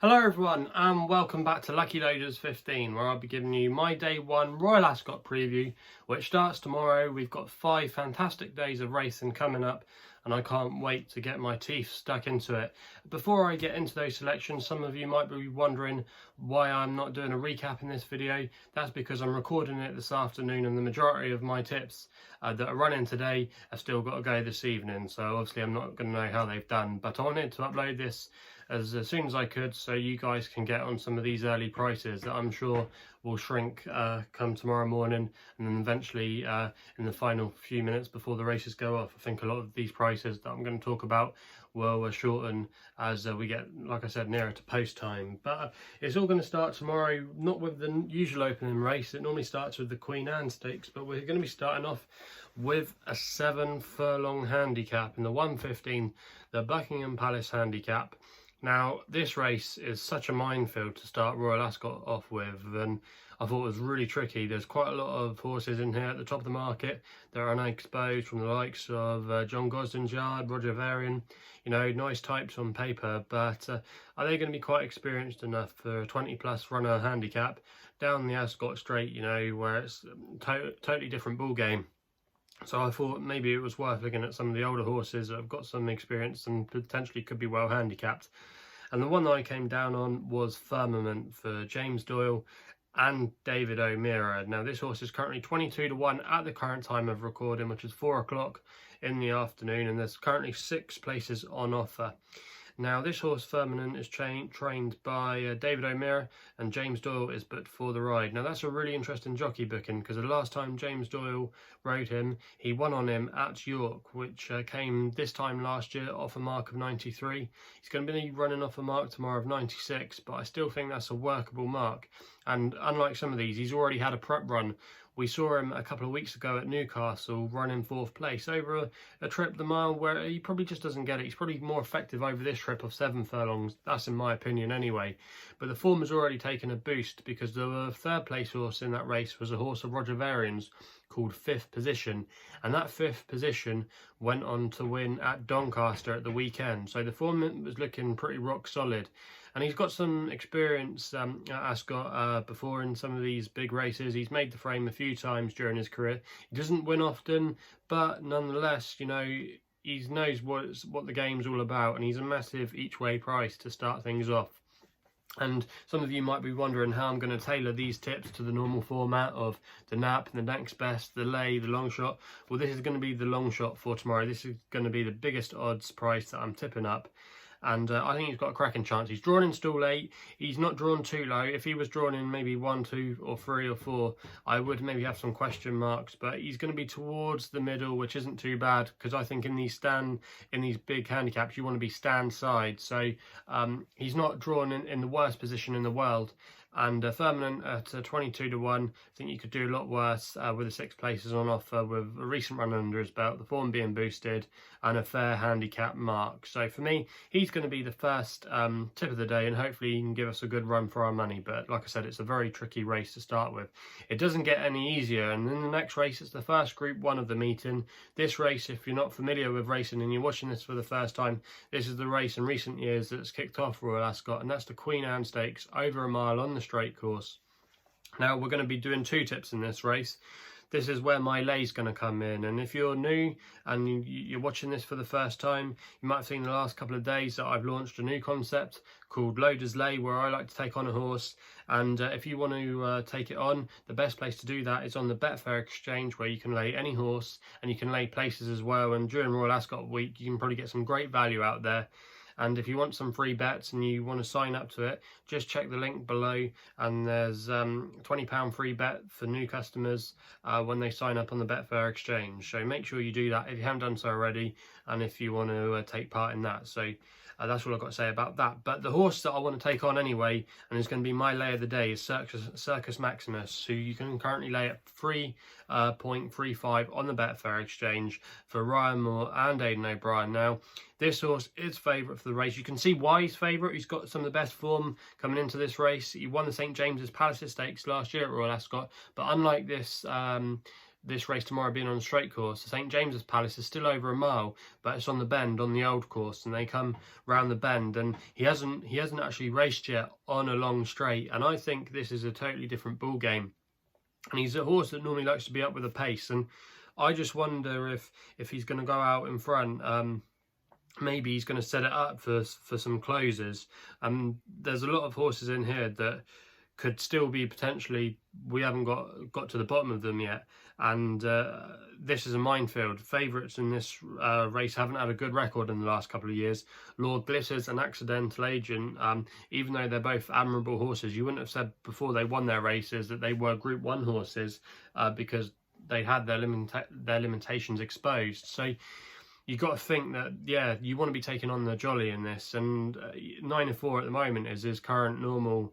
Hello everyone and welcome back to Lucky Loaders 15, where I'll be giving you my day one Royal Ascot preview, which starts tomorrow. We've got 5 fantastic days of racing coming up and I can't wait to get my teeth stuck into it. Before I get into those selections, some of you might be wondering why I'm not doing a recap in this video. That's because I'm recording it this afternoon and the majority of my tips that are running today have still got to go this evening, so obviously I'm not going to know how they've done, but I wanted to upload this as soon as I could so you guys can get on some of these early prices that I'm sure will shrink come tomorrow morning, and then eventually in the final few minutes before the races go off. I think a lot of these prices that I'm going to talk about will shorten as we get, like I said, nearer to post time. But it's all going to start tomorrow, not with the usual opening race. It normally starts with the Queen Anne Stakes, but we're going to be starting off with a 7 furlong handicap in the 1:15, the Buckingham Palace Handicap. Now, this race is such a minefield to start Royal Ascot off with, and I thought it was really tricky. There's quite a lot of horses in here at the top of the market that are unexposed, from the likes of John Gosden's Yard, Roger Varian, you know, nice types on paper, but are they going to be quite experienced enough for a 20+ runner handicap down the Ascot Straight, you know, where it's a totally different ball game? So I thought maybe it was worth looking at some of the older horses that have got some experience and potentially could be well handicapped. And the one that I came down on was Firmament for James Doyle and David O'Meara. Now, this horse is currently 22-1 at the current time of recording, which is 4 o'clock in the afternoon, and there's currently 6 places on offer. Now, this horse Firmament is trained by David O'Meara, and James Doyle is booked for the ride. Now, that's a really interesting jockey booking, because the last time James Doyle rode him, he won on him at York, which came this time last year off a mark of 93. He's going to be running off a mark tomorrow of 96, but I still think that's a workable mark. And unlike some of these, he's already had a prep run. We saw him a couple of weeks ago at Newcastle running 4th place over a trip the mile where he probably just doesn't get it. He's probably more effective over this trip of 7 furlongs. That's in my opinion anyway. But the form has already taken a boost, because the 3rd place horse in that race was a horse of Roger Varian's called 5th Position, and that 5th Position went on to win at Doncaster at the weekend. So the form was looking pretty rock solid. And he's got some experience at Ascot before in some of these big races. He's made the frame a few times during his career. He doesn't win often, but nonetheless, you know, he knows what the game's all about, and he's a massive each-way price to start things off. And some of you might be wondering how I'm going to tailor these tips to the normal format of the nap, the next best, the lay, the long shot. Well, this is going to be the long shot for tomorrow. This is going to be the biggest odds price that I'm tipping up. And I think he's got a cracking chance. He's drawn in stall 8. He's not drawn too low. If he was drawn in maybe 1, 2 or 3 or 4, I would maybe have some question marks. But he's going to be towards the middle, which isn't too bad, because I think in these big handicaps, you want to be stand side. So he's not drawn in the worst position in the world. And Firmament at 22-1, I think you could do a lot worse with the 6 places on offer, with a recent run under his belt, the form being boosted, and a fair handicap mark. So for me, he's going to be the first tip of the day, and hopefully he can give us a good run for our money. But like I said, it's a very tricky race to start with. It doesn't get any easier, and in the next race, it's the first Group 1 of the meeting. This race, if you're not familiar with racing and you're watching this for the first time, this is the race in recent years that's kicked off Royal Ascot, and that's the Queen Anne Stakes over a mile on the straight course. Now, we're going to be doing 2 tips in this race. This is where my lay's going to come in, and if you're new and you're watching this for the first time, you might have seen the last couple of days that I've launched a new concept called Loader's Lay, where I like to take on a horse. And if you want to take it on, the best place to do that is on the Betfair exchange, where you can lay any horse and you can lay places as well. And during Royal Ascot week, you can probably get some great value out there. And if you want some free bets and you want to sign up to it, just check the link below, and there's £20 free bet for new customers when they sign up on the Betfair exchange. So make sure you do that if you haven't done so already, and if you want to take part in that. So that's all I've got to say about that. But the horse that I want to take on anyway, and is going to be my lay of the day, is Circus Maximus, who you can currently lay at 3.35 on the Betfair exchange for Ryan Moore and Aidan O'Brien. Now, this horse is favourite for the race. You can see why he's favourite. He's got some of the best form coming into this race. He won the St James's Palace Stakes last year at Royal Ascot, but unlike this this race tomorrow being on a straight course. The St James's Palace is still over a mile, but it's on the bend on the old course, and they come round the bend, and he hasn't actually raced yet on a long straight, and I think this is a totally different ball game. And he's a horse that normally likes to be up with a pace, and I just wonder if he's going to go out in front. Maybe he's going to set it up for some closes. There's a lot of horses in here that could still be potentially, we haven't got to the bottom of them yet, and this is a minefield. Favourites in this race haven't had a good record in the last couple of years. Lord Glitters and Accidental Agent, even though they're both admirable horses, you wouldn't have said before they won their races that they were Group 1 horses, because they had their limitations exposed. So you've got to think that, yeah, you want to be taking on the jolly in this, and 9-4 at the moment is his current normal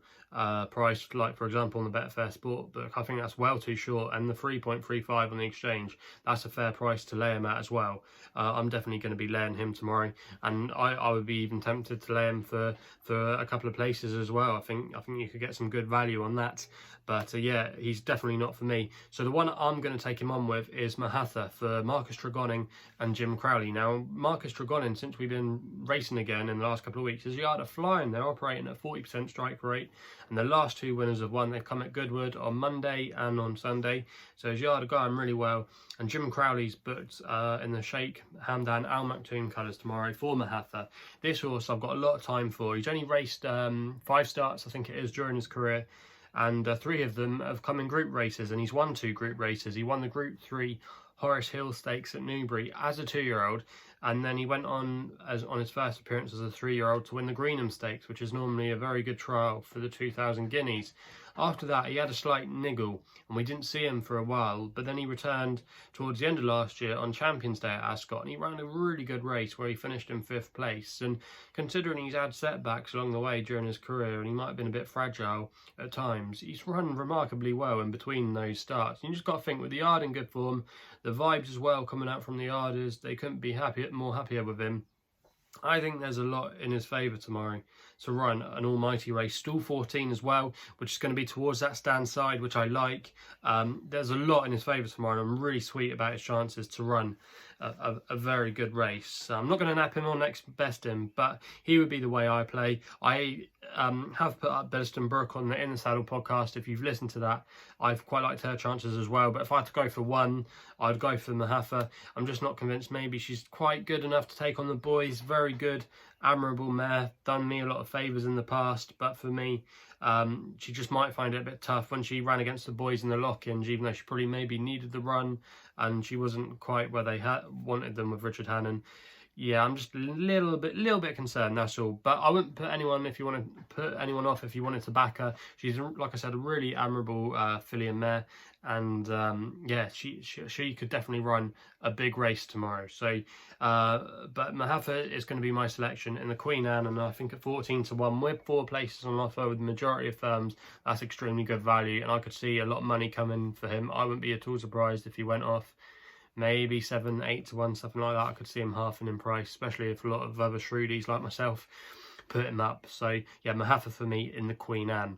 price, like for example on the Betfair Sport book. I think that's well too short, and the 3.35 on the exchange, that's a fair price to lay him at as well. I'm definitely going to be laying him tomorrow, and I would be even tempted to lay him for a couple of places as well. I think you could get some good value on that. But yeah, he's definitely not for me. So the one I'm going to take him on with is Mahatha for Marcus Treegoning and Jim Crowley. Now, Marcus Treegoning, since we've been racing again in the last couple of weeks, is yard of flying. They're operating at 40% strike rate. And the last two winners have won. They've come at Goodwood on Monday and on Sunday. So his yard are going really well. And Jim Crowley's booked in the Sheikh Hamdan Al Maktoum colours tomorrow for Mahatha. This horse I've got a lot of time for. He's only raced 5 starts, I think it is, during his career. And 3 of them have come in group races, and he's won 2 group races. He won the Group 3 Horace Hill Stakes at Newbury as a 2-year-old, and then he went on his first appearance as a 3-year-old to win the Greenham Stakes, which is normally a very good trial for the 2,000 guineas. After that, he had a slight niggle, and we didn't see him for a while, but then he returned towards the end of last year on Champions Day at Ascot, and he ran a really good race where he finished in 5th place. And considering he's had setbacks along the way during his career, and he might have been a bit fragile at times, he's run remarkably well in between those starts. You just got to think, with the yard in good form, the vibes as well coming out from the yarders, they couldn't be more happier with him. I think there's a lot in his favour tomorrow to run an almighty race. Stall 14 as well, which is going to be towards that stand side, which I like. There's a lot in his favour tomorrow, and I'm really sweet about his chances to run a very good race. I'm not going to nap him or next best him, but he would be the way I play. I have put up Beliston Brook on the In the Saddle podcast. If you've listened to that, I've quite liked her chances as well. But if I had to go for one, I'd go for Mahatha. I'm just not convinced. Maybe she's quite good enough to take on the boys. Very good, admirable mare. Done me a lot of favours in the past, but for me, she just might find it a bit tough. When she ran against the boys in the lock-ins, even though she probably maybe needed the run, and she wasn't quite where they wanted them with Richard Hannon. Yeah, I'm just a little bit concerned, that's all. But I wouldn't put anyone if you want to put anyone off if you wanted to back her. She's, like I said, a really admirable filly and mare, and yeah, she could definitely run a big race tomorrow. So, but Mahatha is going to be my selection in the Queen Anne, and I think at 14-1 with 4 places on offer with the majority of firms, that's extremely good value, and I could see a lot of money coming for him. I wouldn't be at all surprised if he went off maybe 7-8-1, something like that. I could see him halving in price, especially if a lot of other shrewdies like myself put him up. So yeah, Mahatha for me in the Queen Anne.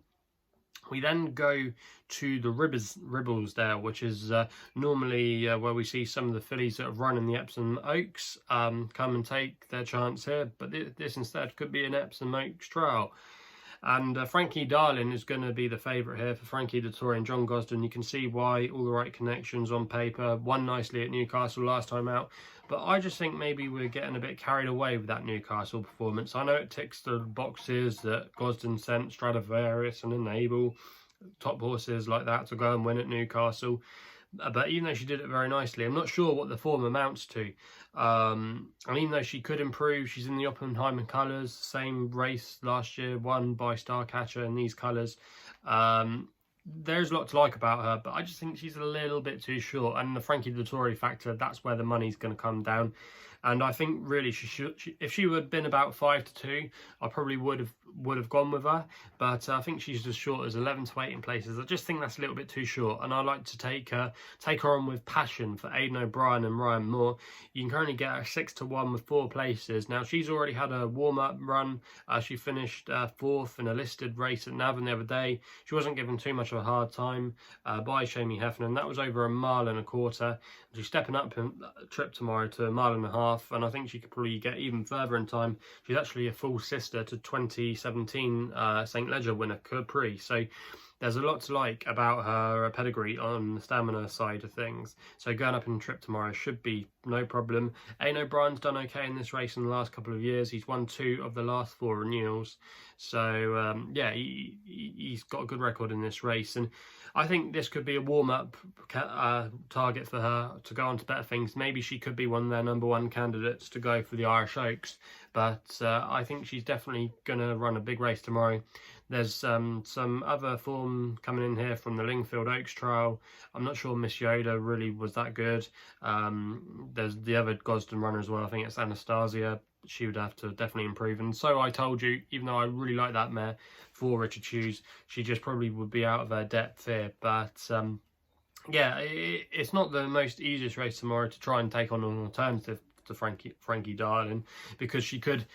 We then go to the Ribblesdale, which is normally where we see some of the fillies that have run in the Epsom Oaks come and take their chance here, but this instead could be an Epsom Oaks trial. And Frankie Darling is going to be the favourite here for Frankie Dettori and John Gosden. You can see why, all the right connections on paper. Won nicely at Newcastle last time out. But I just think maybe we're getting a bit carried away with that Newcastle performance. I know it ticks the boxes that Gosden sent Stradivarius and Enable, top horses like that, to go and win at Newcastle. But even though she did it very nicely, I'm not sure what the form amounts to. And even though she could improve, she's in the Oppenheimer colours, same race last year, won by Starcatcher in these colours. There's a lot to like about her, but I just think she's a little bit too short. And the Frankie Dettori factor, that's where the money's going to come down. And I think really if she would have been about 5-2, I probably would have would have gone with her, but I think she's as short as 11 to 18 places. I just think that's a little bit too short, and I like to take her on with Passion for Aidan O'Brien and Ryan Moore. You can currently get her 6 to 1 with 4 places. Now, she's already had a warm-up run. She finished 4th in a listed race at Navan the other day. She wasn't given too much of a hard time by Shamie Heffernan. That was over 1.25 miles. She's stepping up in trip tomorrow to 1.5 miles, and I think she could probably get even further in time. She's actually a full sister to 2017 St. Leger winner Kirby, so there's a lot to like about her pedigree on the stamina side of things. So going up in trip tomorrow should be no problem. Aidan O'Brien's done okay in this race in the last couple of years. He's won 2 of the last 4 renewals. So yeah, he's got a good record in this race. And I think this could be a warm-up target for her to go on to better things. Maybe she could be one of their #1 candidates to go for the Irish Oaks. But I think she's definitely going to run a big race tomorrow. There's some other form coming in here from the Lingfield Oaks trial. I'm not sure Miss Yoda really was that good. There's the other Gosden runner as well. I think it's Anastasia. She would have to definitely improve. And so I told you, even though I really like that mare for Richard Hughes, she just probably would be out of her depth here. But yeah, it's not the most easiest race tomorrow to try and take on an alternative to Frankie Darling, because she could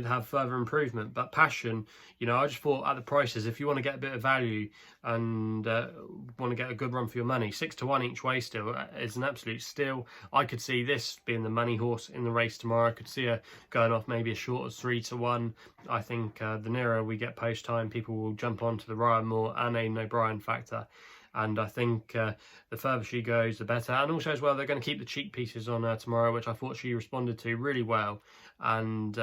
have further improvement. But Passion, you know, I just thought at the prices, if you want to get a bit of value and want to get a good run for your money, 6 to 1 each way still is an absolute steal. I could see this being the money horse in the race tomorrow. I could see her going off maybe as short as 3 to 1. I think the nearer we get post time, people will jump onto the Ryan Moore and Aidan O'Brien factor. And I think the further she goes, the better. And also as well, they're going to keep the cheek pieces on her tomorrow, which I thought she responded to really well. And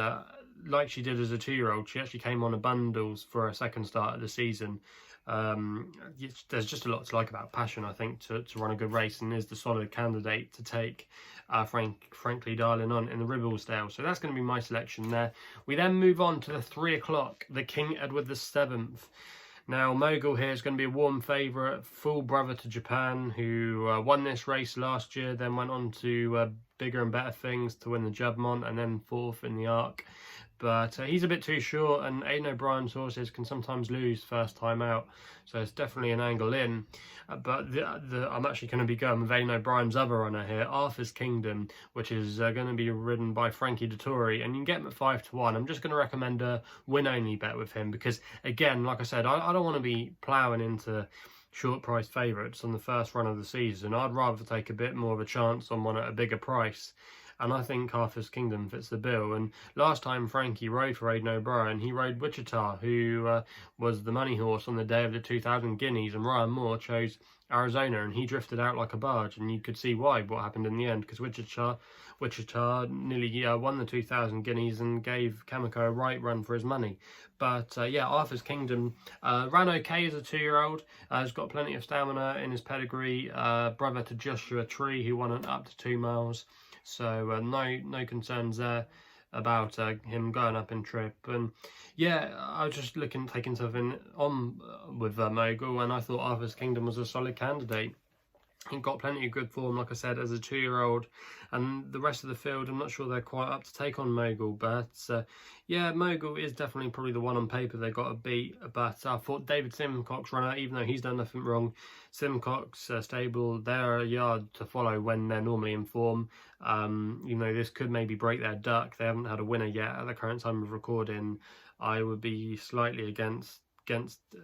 like she did as a 2-year-old, she actually came on a bundles for her second start of the season. There's just a lot to like about Passion, I think, to run a good race, and is the solid candidate to take Frankie Darling on in the Ribblesdale. So that's going to be my selection there. We then move on to the 3 o'clock, the King Edward VII. Now, Mogul here is going to be a warm favourite, full brother to Japan, who won this race last year, then went on to bigger and better things to win the Jubmont, and then 4th in the Arc. But he's a bit too short, and Aidan O'Brien's horses can sometimes lose first time out, so it's definitely an angle in. But I'm actually going to be going with Aidan O'Brien's other runner here, Arthur's Kingdom, which is going to be ridden by Frankie Dettori, and you can get him at 5 to 1. I'm just going to recommend a win-only bet with him, because, again, like I said, I don't want to be ploughing into short price favourites on the first run of the season. I'd rather take a bit more of a chance on one at a bigger price. And I think Arthur's Kingdom fits the bill. And last time Frankie rode for Aidan O'Brien, he rode Wichita, who was the money horse on the day of the 2,000 guineas, and Ryan Moore chose Arizona, and he drifted out like a barge, and you could see why, what happened in the end, because Wichita nearly won the 2,000 guineas and gave Kamiko a right run for his money. But yeah, Arthur's Kingdom ran okay as a 2-year-old. Has got plenty of stamina in his pedigree. Brother to Joshua Tree, who won up to 2 miles. So no concerns there about him going up in trip. And yeah, I was just taking something on with Mogul, and I thought Arthur's Kingdom was a solid candidate. He got plenty of good form, like I said, as a 2-year-old, and the rest of the field, I'm not sure they're quite up to take on Mogul, but yeah, Mogul is definitely probably the one on paper they've got to beat. But I thought David Simcock's runner, even though he's done nothing wrong, Simcock's stable, they're a yard to follow when they're normally in form. You know, this could maybe break their duck. They haven't had a winner yet at the current time of recording. I would be slightly against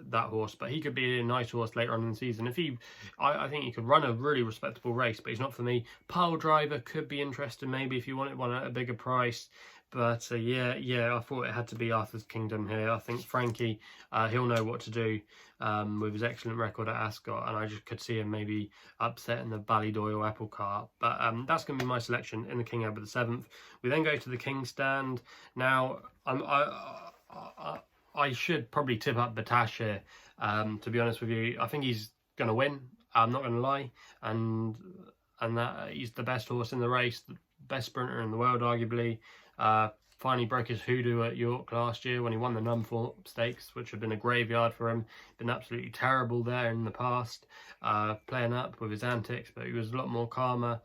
that horse, but he could be a nice horse later on in the season. I think he could run a really respectable race, but he's not for me. Pile Driver could be interesting maybe if you wanted one at a bigger price. But yeah, I thought it had to be Arthur's Kingdom here. I think Frankie, he'll know what to do with his excellent record at Ascot, and I just could see him maybe upsetting the Ballydoyle apple cart. But that's going to be my selection in the King Edward VII. We then go to the King Stand. Now, I should probably tip up Batash here, to be honest with you. I think he's going to win, I'm not going to lie, and that he's the best horse in the race, the best sprinter in the world, arguably. Finally broke his hoodoo at York last year when he won the Numfor Stakes, which had been a graveyard for him. Been absolutely terrible there in the past, playing up with his antics, but he was a lot more calmer,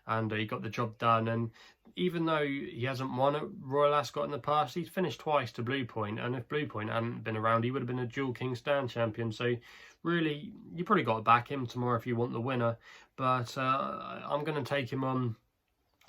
and he got the job done. And even though he hasn't won at Royal Ascot in the past, he's finished twice to Blue Point, and if Blue Point hadn't been around, he would have been a dual King Stand champion. So really, you probably got to back him tomorrow if you want the winner. But I'm going to take him on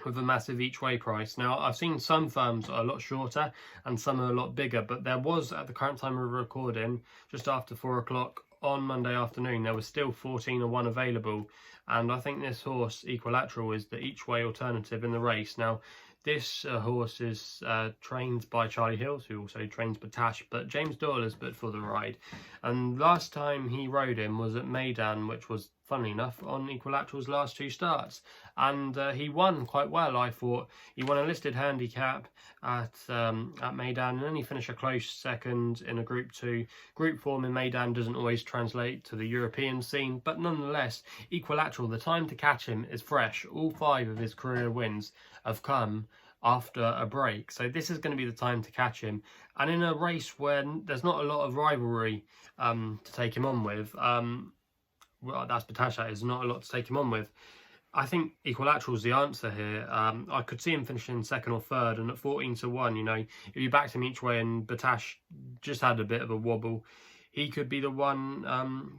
with a massive each way price. Now, I've seen some firms are a lot shorter and some are a lot bigger, but there was, at the current time of recording, just after 4 o'clock on Monday afternoon, there was still 14-1 available, and I think this horse, Equilateral, is the each way alternative in the race. Now, this horse is trained by Charlie Hills, who also trains Batash, but James Doyle is but for the ride. And last time he rode him was at Aidan, which was, funnily enough, on Equilateral's last 2 starts. And he won quite well, I thought. He won a listed handicap at Aidan, and then he finished a close second in a Group 2. Group form in Aidan doesn't always translate to the European scene, but nonetheless, Equilateral, the time to catch him is fresh. All 5 of his career wins have come after a break, so this is going to be the time to catch him. And in a race where there's not a lot of rivalry to take him on with, well, that's Batasha, is not a lot to take him on with. I think Equilateral's the answer here. I could see him finishing 2nd or 3rd, and at 14-1, you know, if you backed him each way and Batash just had a bit of a wobble, he could be the one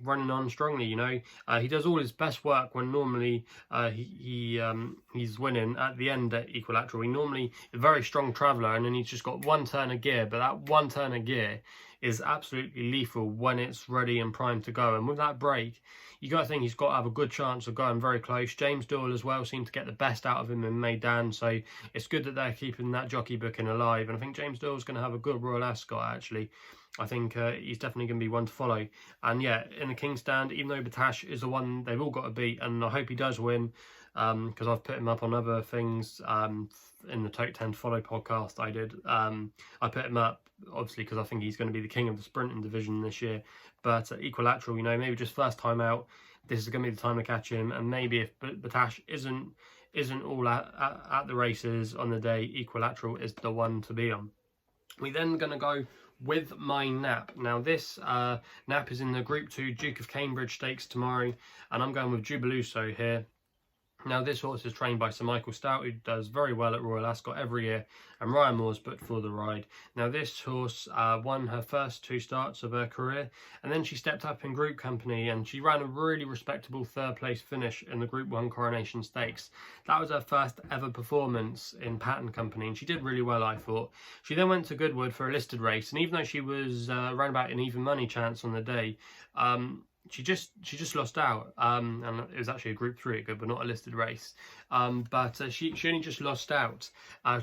running on strongly, you know. He does all his best work when normally he's winning at the end at Equilateral. He normally is a very strong traveller, and then he's just got 1 turn of gear, but that 1 turn of gear is absolutely lethal when it's ready and primed to go. And with that break, you got to think he's got to have a good chance of going very close. James Doyle as well seemed to get the best out of him in Aidan, so it's good that they're keeping that jockey booking alive. And I think James Doyle's going to have a good Royal Ascot, actually. I think he's definitely going to be one to follow. And yeah, in the King Stand, even though Batash is the one they've all got to beat, and I hope he does win, because I've put him up on other things in the Tote 10 to Follow podcast I did. I put him up, obviously, because I think he's going to be the king of the sprinting division this year. But Equilateral, you know, maybe just first time out, this is going to be the time to catch him. And maybe if Batash isn't all at the races on the day, Equilateral is the one to be on. We then going to go with my nap. Now this nap is in the Group 2 Duke of Cambridge Stakes tomorrow, and I'm going with Jubiloso here. Now this horse is trained by Sir Michael Stoute, who does very well at Royal Ascot every year, and Ryan Moore's booked for the ride. Now this horse won her first 2 starts of her career, and then she stepped up in group company and she ran a really respectable 3rd place finish in the Group 1 Coronation Stakes. That was her first ever performance in pattern company, and she did really well, I thought. She then went to Goodwood for a listed race, and even though she was around about an even money chance on the day, she just lost out, and it was actually a Group 3 at Goodwood, not a listed race. But she only just lost out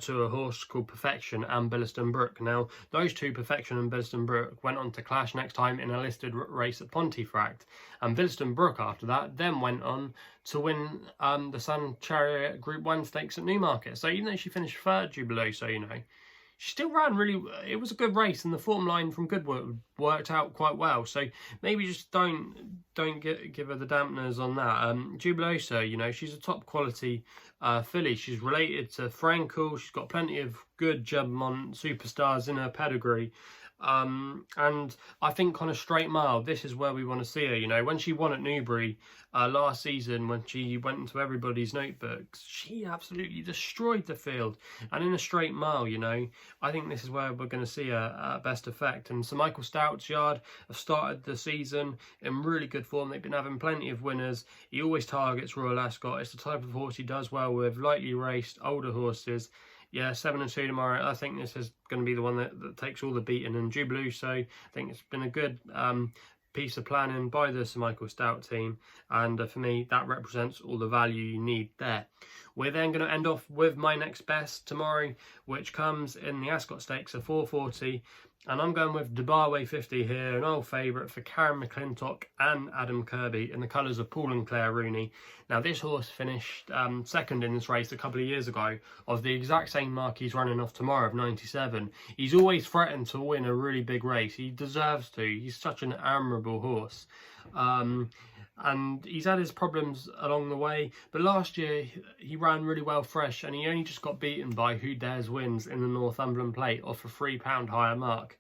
to a horse called Perfection and Billiston Brook. Now those 2, Perfection and Billiston Brook, went on to clash next time in a listed race at Pontefract, and Billiston Brook after that then went on to win the Sun Chariot Group 1 Stakes at Newmarket. So even though she finished 3rd Jubiloso, you know, she still ran really. It was a good race, and the form line from Goodwood worked out quite well. So maybe just don't give her the dampeners on that. Jubiloso, you know, she's a top quality filly. She's related to Frankel. She's got plenty of good Jubilant superstars in her pedigree. And I think on a straight mile, this is where we want to see her. You know, when she won at Newbury last season, when she went into everybody's notebooks, she absolutely destroyed the field. And in a straight mile, you know, I think this is where we're going to see her at best effect. And Sir Michael Stoute's yard have started the season in really good form. They've been having plenty of winners. He always targets Royal Ascot. It's the type of horse he does well with, lightly raced, older horses. Yeah, 7-2 tomorrow. I think this is going to be the one that takes all the beating. And Jubiloso, I think it's been a good piece of planning by the Sir Michael Stoute team. And for me, that represents all the value you need there. We're then going to end off with my next best tomorrow, which comes in the Ascot Stakes at 440. And I'm going with Dubawi 50 here, an old favourite for Karen McLintock and Adam Kirby in the colours of Paul and Claire Rooney. Now this horse finished 2nd in this race a couple of years ago of the exact same mark he's running off tomorrow of 97. He's always threatened to win a really big race. He deserves to. He's such an admirable horse. And he's had his problems along the way, but last year he ran really well fresh, and he only just got beaten by Who Dares Wins in the Northumberland Plate off a £3 higher mark.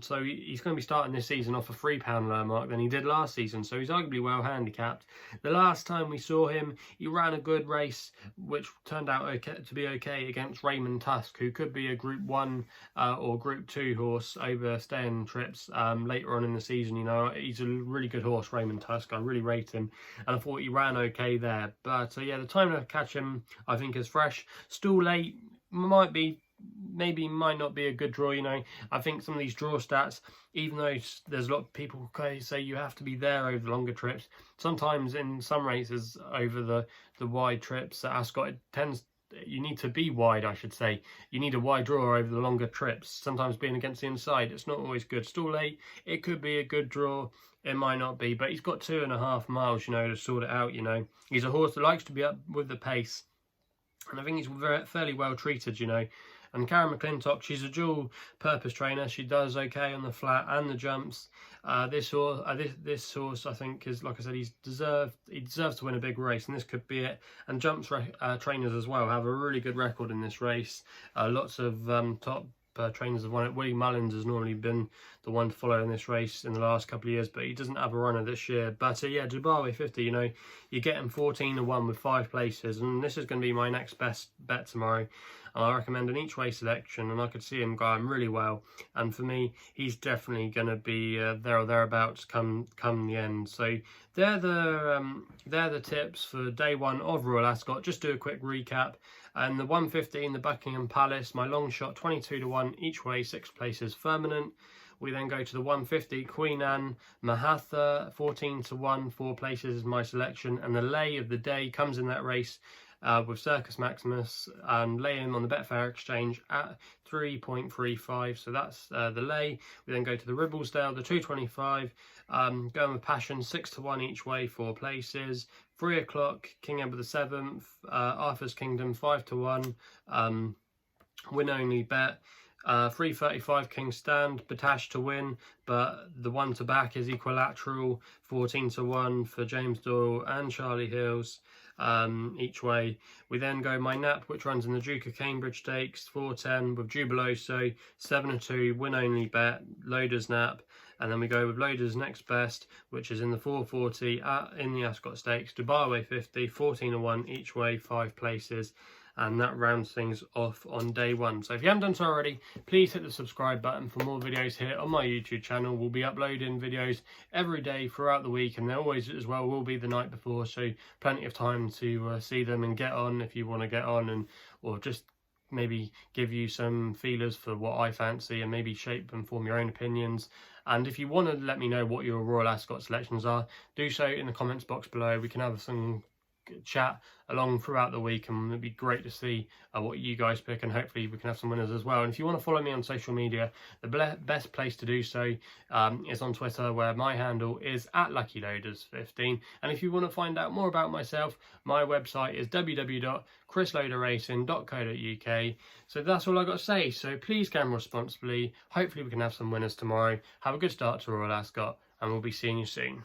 So he's going to be starting this season off a £3 lower mark than he did last season, so he's arguably well handicapped. The last time we saw him, he ran a good race, which turned out to be okay against Raymond Tusk, who could be a Group 1 or Group 2 horse over staying trips later on in the season. You know, he's a really good horse, Raymond Tusk. I really rate him, and I thought he ran okay there. But yeah, the time to catch him, I think, is fresh. Stoute might not be a good draw. You know, I think some of these draw stats, even though there's a lot of people say you have to be there over the longer trips, sometimes in some races over the wide trips at Ascot, you need to be wide, I should say. You need a wide draw over the longer trips. Sometimes being against the inside, it's not always good. Stoute, it could be a good draw, it might not be, but he's got 2.5 miles, you know, to sort it out. You know, he's a horse that likes to be up with the pace, and I think he's fairly well treated, you know. And Karen McLintock, she's a dual purpose trainer. She does okay on the flat and the jumps. This horse, I think, is, like I said, he deserves to win a big race, and this could be it. And jumps trainers as well have a really good record in this race. Lots of top trainers have won it. Willie Mullins has normally been the one to follow in this race in the last couple of years, but he doesn't have a runner this year. But yeah, Dubawi 50, you know, you're getting 14-1 with 5 places, and this is going to be my next best bet tomorrow. And I recommend an each way selection, and I could see him going really well. And for me, he's definitely going to be there or thereabouts come the end. So they're the tips for day 1 of Royal Ascot. Just do a quick recap. And the 115, the Buckingham Palace, my long shot 22-1 each way, 6 places, Firmament. We then go to the 150, Queen Anne, Mahatha, 14-1, 4 places is my selection. And the lay of the day comes in that race with Circus Maximus, and lay him on the Betfair exchange at 3.35. So that's the lay. We then go to the Ribblesdale, the 225, going with Passion, 6-1 each way, 4 places. 3 o'clock, King Edward VII, Arthur's Kingdom, 5-1, win only bet. 3.35 King Stand, Batash to win, but the one to back is Equilateral, 14-1 for James Doyle and Charlie Hills each way. We then go my nap, which runs in the Duke of Cambridge Stakes, 4.10 with Jubiloso, 7-2 win only bet, Loader's nap. And then we go with Loader's next best, which is in the 4.40 in the Ascot Stakes, Dubawi 50, 14-1 each way, 5 places. And that rounds things off on day 1. So if you haven't done so already, please hit the subscribe button for more videos here on my YouTube channel. We'll be uploading videos every day throughout the week, and they always as well will be the night before, so plenty of time to see them and get on if you want to get on, and or just maybe give you some feelers for what I fancy, and maybe shape and form your own opinions. And if you want to let me know what your Royal Ascot selections are, do so in the comments box below. We can have some chat along throughout the week, and it'd be great to see what you guys pick, and hopefully we can have some winners as well. And if you want to follow me on social media, the best place to do so is on Twitter, where my handle is @LuckyLoaders15. And if you want to find out more about myself, my website is www.chrisloaderracing.co.uk. So that's all I got to say. So please gamble responsibly. Hopefully we can have some winners tomorrow. Have a good start to Royal Ascot, and we'll be seeing you soon.